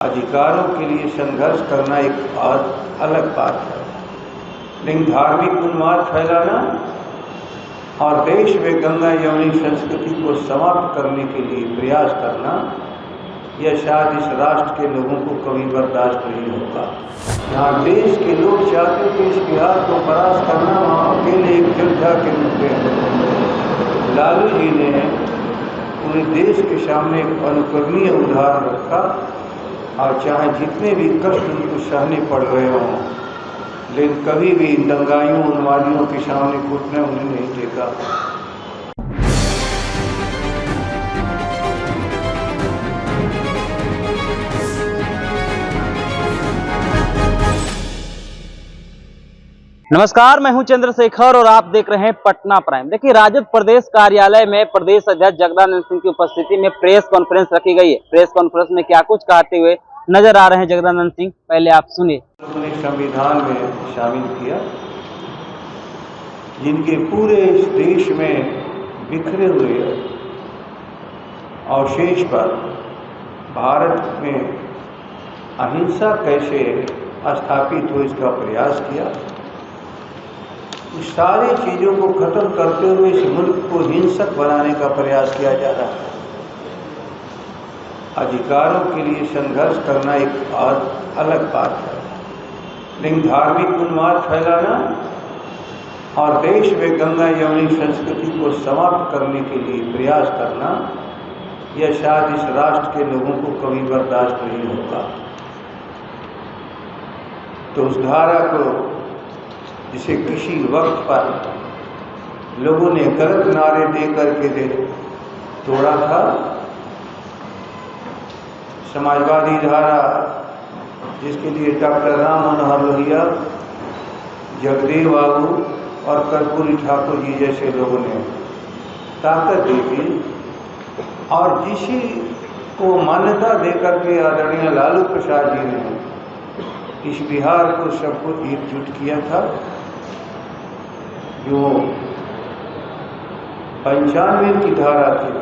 अधिकारों के लिए संघर्ष करना एक अलग बात है, लेकिन धार्मिक उन्माद फैलाना और देश में गंगा यमुनी संस्कृति को समाप्त करने के लिए प्रयास करना, यह शायद इस राष्ट्र के लोगों को कभी बर्दाश्त नहीं होगा। यहाँ देश के लोग चाहते थे इस बिहार को परास्त करना, वहाँ अकेले एक योद्धा के रूप में लालू जी ने पूरे देश के सामने एक अनुकरणीय उदाहरण रखा, और चाहे जितने भी कष्ट उनको सहने पड़ रहे हों, लेकिन कभी भी दंगाइयों उन्मादियों के सामने घुटने उन्हें नहीं टेका। नमस्कार, मैं हूं चंद्रशेखर और आप देख रहे हैं पटना प्राइम। देखिए, राजद प्रदेश कार्यालय में प्रदेश अध्यक्ष जगदानंद सिंह की उपस्थिति में प्रेस कॉन्फ्रेंस रखी गई है। प्रेस कॉन्फ्रेंस में क्या कुछ कहते हुए नजर आ रहे हैं जगदानंद सिंह, पहले आप सुनिए। उन्होंने संविधान में शामिल किया, जिनके पूरे इस देश में बिखरे हुए अवशेष पर भारत में अहिंसा कैसे स्थापित हो इसका प्रयास किया। इस सारी चीज़ों को खत्म करते हुए इस मुल्क को हिंसक बनाने का प्रयास किया जा रहा है। अधिकारों के लिए संघर्ष करना एक अलग बात है, लेकिन धार्मिक उन्माद फैलाना और देश में गंगा यमुनी संस्कृति को समाप्त करने के लिए प्रयास करना, यह शायद इस राष्ट्र के लोगों को कभी बर्दाश्त नहीं होगा। तो उस धारा को जिसे किसी वक्त पर लोगों ने गलत नारे दे करके तोड़ा था, समाजवादी धारा जिसके लिए डॉक्टर राम मनोहर लोहिया, जगदेव बाबू और कर्पूरी ठाकुर जी जैसे लोगों ने ताकत दी थी, और जिसी को मान्यता देकर के आदरणीय लालू प्रसाद जी ने इस बिहार को सबको एकजुट किया था, जो 95 की धारा थी,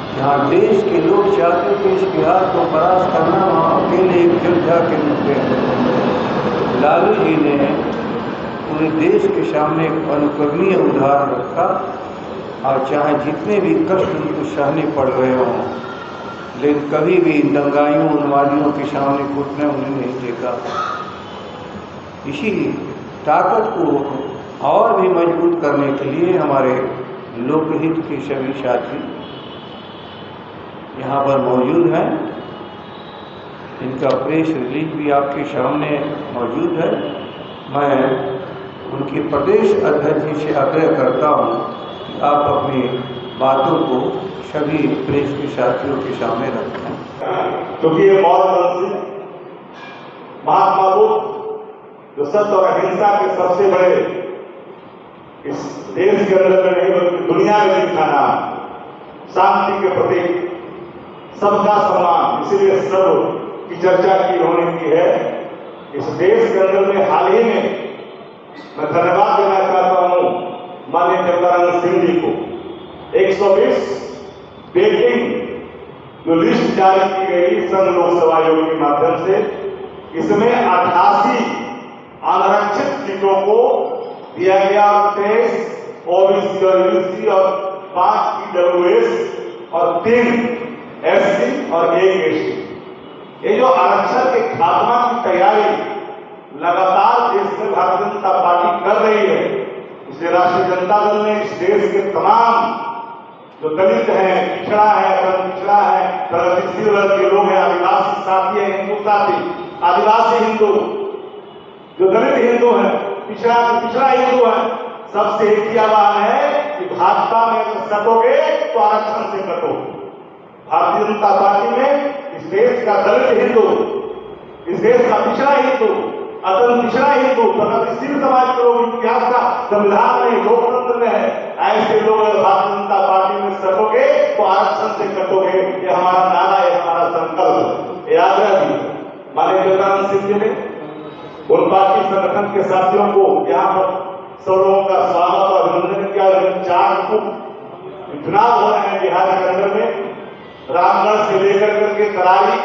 जहाँ देश के लोग चाहते थे इस बिहार को परास्त करना, वहाँ अकेले एक योद्धा के रूप में लालू जी ने पूरे देश के सामने एक अनुकरणीय उदाहरण रखा, और चाहे जितने भी कष्ट उनको सहने पड़ रहे हों, लेकिन कभी भी दंगाइयों उन्मादियों के सामने घुटने उन्हें नहीं टेका। इसी ताकत को और भी मजबूत करने के लिए हमारे लोकहित के सभी साथी यहाँ पर मौजूद हैं। इनका प्रेस रिलीज भी आपके सामने मौजूद है। मैं उनके प्रदेश अध्यक्ष जी से आग्रह करता हूँ कि आप अपनी बातों को सभी प्रेस के साथियों के सामने रखें, क्योंकि ये बहुत महात्मा बुद्ध जो सत्य और अहिंसा के सबसे बड़े इस देश के अंदर में नहीं बल्कि दुनिया में दिखाना, शांति के प्रतीक, सबका सम्मान, इसीलिए सब की चर्चा की होने की है। इस देश के अंदर में हाल ही में मैं धन्यवाद देना चाहता हूँ माननीय जगदानंद सिंह जी को। 120 बेटिंग जो लिस्ट जारी की गई संघ लोक सेवा आयोग के माध्यम से, इसमें 88 अनारक्षित सीटों को दिया गया, 23 ओबीसी और यूसी और 5 ईडब्ल्यूएस और 3 एससी और 1 एसटी। ये जो आरक्षण के खात्मा की तैयारी लगातार देश में भारतीय जनता पार्टी कर रही है, इसलिए राष्ट्रीय जनता दल ने इस देश के तमाम जो दलित है, पिछड़ा है, पिछड़ा है, प्रगतिशील वर्ग के लोग हैं, आदिवासी साथी है, हिंदू साथी, आदिवासी हिंदू, जो दलित हिंदू है, पिछड़ा हिंदू है, सबसे एक ही आह्वान है कि भाजपा में सटोगे तो आरक्षण से कटो। भारतीय जनता पार्टी में इस देश का दलित हिंदू, इस देश का पिछड़ा हिंदू, अत्यंत पिछड़ा हिंदू, प्रगतिशील समाज के लोग, इतिहास का संविधान में, लोकतंत्र में है, ऐसे लोग भारतीय जनता पार्टी में सटोगे तो आरक्षण से कटोगे। ये हमारा नारा है, हमारा संकल्प। याद रखिए, माननीय जगदानंद सिंह जी ने उन पार्टी संगठन के साथियों को यहाँ पर सब लोगों का स्वागत और अभिनंदन किया। 4 चुनाव हो रहे हैं बिहार के अंदर में, रामगढ़ से लेकर करके तरारी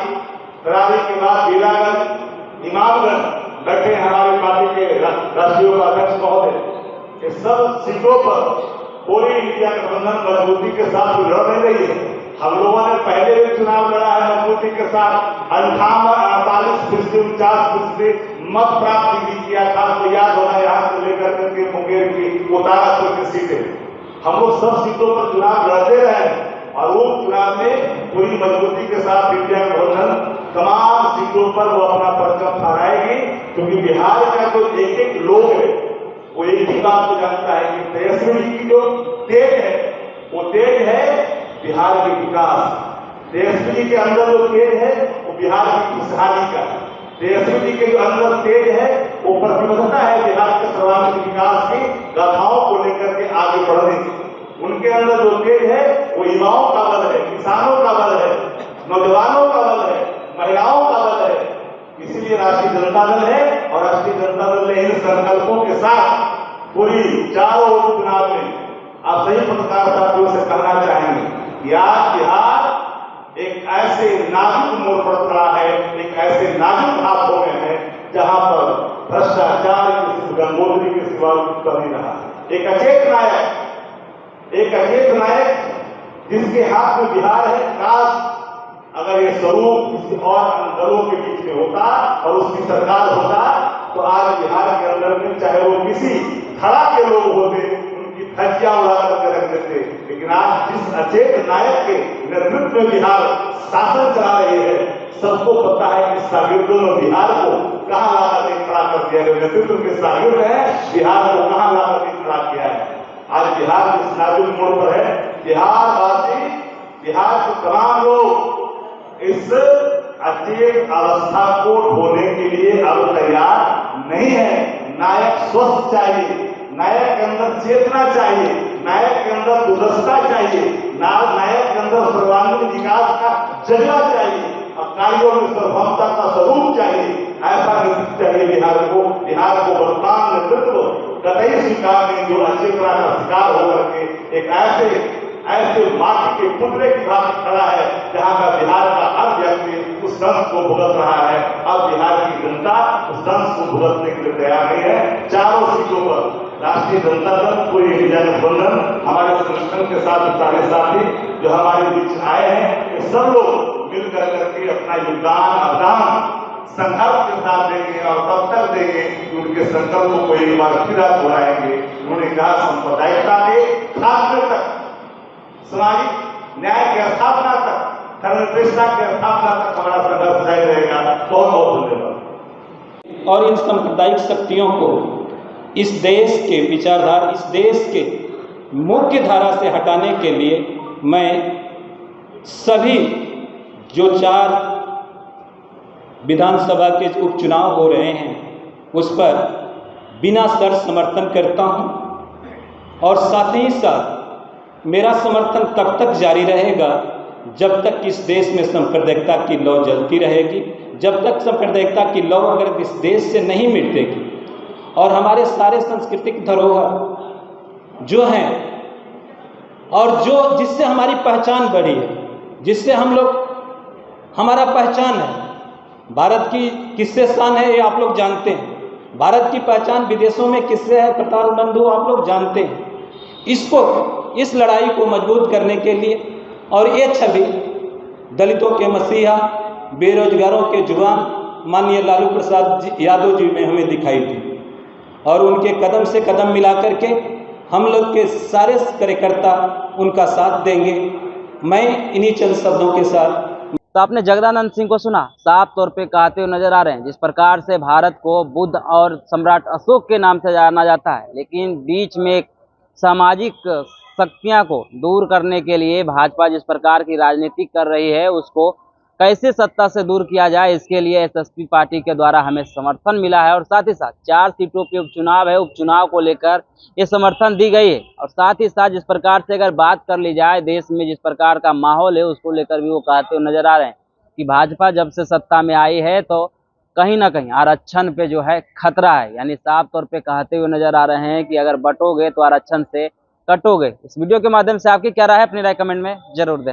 के बाद बेलागंज, इमामगंज बैठे हमारे पार्टी के राष्ट्रीय उपाध्यक्ष महोदय। इस सब सीटों पर पूरी इंडिया गठबंधन मजबूती के साथ लड़ नहीं रही है। हम लोगों ने पहले भी चुनाव लड़ा है मजबूती के साथ, 48% मत प्राप्त भी किया था। तो याद होगा यहाँ से लेकर करके मुंगेर की उतारापुर की सीटें, हम लोग सब सीटों पर चुनाव लड़ते रहे और वो चुनाव में पूरी मजबूती के साथ इंडिया गठबंधन तमाम सीटों पर वो अपना परचम फहराएगी। क्योंकि बिहार का जो एक एक लोग है वो एक ही बात को जानता है कि तेजस्वी जी की जो तेज है वो तेज है बिहार के विकास। तेजस्वी जी के अंदर जो तेज है वो बिहार की खुशहाली का। तेजस्वी जी के जो अंदर तेज है वो प्रतिबद्धता है बिहार के सर्वांगीण विकास की गाथाओं को लेकर के आगे बढ़ने की। उनके अंदर जो तेज है वो युवाओं का बल है, किसानों का बल है, नौजवानों का बल है, महिलाओं का बल है। इसीलिए राष्ट्रीय जनता दल है और राष्ट्रीय जनता दल ने इन संकल्पों के साथ पूरी चारों ओर चुनाव में आप सही पत्रकार साथियों से कहना चाहेंगे कि आज बिहार एक ऐसे नाजुक मोड़ पर खड़ा है, एक ऐसे नाजुक हाथों में है जहां पर भ्रष्टाचार की गंगोत्री के सिवा कर नहीं रहा। एक अचेत नायक जिसके हाथ में बिहार है, काश अगर ये स्वरूप किसी और दलों के बीच में होता और उसकी सरकार होता तो आज बिहार के अंदर में चाहे वो किसी धड़ा के लोग होते उनकी धज्जियां उड़ा करके रख देते। लेकिन आज जिस अचेत नायक के नेतृत्व में बिहार शासन चला रही है, सबको पता है कि शागिर्दों ने बिहार को कहां ला करके खड़ा कर दिया है। नेतृत्व के शागिर्द है, बिहार को कहां ला करके खड़ा किया है। आज बिहार जिस नाजुक मोड़ पर है, बिहार के तमाम लोग इस अचेत अवस्था को ढोने के लिए अब तैयार नहीं है। नायक स्वस्थ चाहिए, नायक के अंदर चेतना चाहिए, नायक के अंदर दुर्दशा चाहिए, नायक के अंदर सर्वांगीण विकास का जज्बा चाहिए, कार्यों में सर्वभौमता का स्वरूप चाहिए। ऐसा नेतृत्व चाहिए बिहार को। बिहार को वर्तमान नेतृत्व कतई स्वीकार नहीं जो अचेतना का शिकार होकर के एक ऐसे माटी के पुतले की भांति खड़ा है जहां का बिहार का हर व्यक्ति उस दंश को भुगत रहा है। अब बिहार की जनता उस दंश को भुगतने के लिए तैयार नहीं है। चारों सीटों पर राष्ट्रीय जनता दल, पूरी इंडिया गठबंधन, हमारे संगठन के साथ सारे साथी जो हमारे बीच आए हैं, ये सब लोग मिलकर करके अपना योगदान अवदान संघर्ष के साथ देंगे और तब तक देंगे कि उनके संकल्प को एक बार फिर दोहराएंगे। उन्होंने कहा सांप्रदायिकता के खात्मे तक, सामाजिक न्याय की स्थापना तक, धर्मनिरपेक्षता की स्थापना तक हमारा संघर्ष जारी रहेगा। बहुत बहुत धन्यवाद। और इन सांप्रदायिक शक्तियों को इस देश के विचारधारा, इस देश के मुख्य धारा से हटाने के लिए मैं सभी जो 4 विधानसभा के उपचुनाव हो रहे हैं उस पर बिना शर्त समर्थन करता हूं। और साथ ही साथ मेरा समर्थन तब तक जारी रहेगा जब तक इस देश में सांप्रदायिकता की लौ जलती रहेगी, जब तक सांप्रदायिकता की लौ अगर इस देश से नहीं मिटेगी और हमारे सारे सांस्कृतिक धरोहर जो हैं और जो जिससे हमारी पहचान बढ़ी है, जिससे हम लोग हमारा पहचान है, भारत की किससे शान है ये आप लोग जानते हैं। भारत की पहचान विदेशों में किससे है प्रताप बंधु आप लोग जानते हैं। इस लड़ाई को मजबूत करने के लिए और ये छवि दलितों के मसीहा, बेरोजगारों के जुबान माननीय लालू प्रसाद यादव जी में हमें दिखाई दी और उनके कदम से कदम मिला करके हम लोग के सारे कार्यकर्ता उनका साथ देंगे। मैं इन्हीं चंद शब्दों के साथ। तो आपने जगदानंद सिंह को सुना, साफ तौर पे कहते हुए नजर आ रहे हैं जिस प्रकार से भारत को बुद्ध और सम्राट अशोक के नाम से जाना जाता है, लेकिन बीच में एक सामाजिक शक्तियां को दूर करने के लिए भाजपा जिस प्रकार की राजनीति कर रही है उसको कैसे सत्ता से दूर किया जाए, इसके लिए एसएसपी पार्टी के द्वारा हमें समर्थन मिला है। और साथ ही साथ 4 सीटों पे उपचुनाव है, उपचुनाव को लेकर ये समर्थन दी गई है। और साथ ही साथ जिस प्रकार से अगर बात कर ली जाए देश में जिस प्रकार का माहौल है उसको लेकर भी वो कहते हुए नजर आ रहे हैं कि भाजपा जब से सत्ता में आई है तो कहीं ना कहीं आरक्षण पे जो है खतरा है, यानी साफ तौर पे कहते हुए नजर आ रहे हैं कि अगर बटोगे तो आरक्षण से कटोगे। इस वीडियो के माध्यम से आपकी क्या राय है, अपनी राय कमेंट में जरूर दें।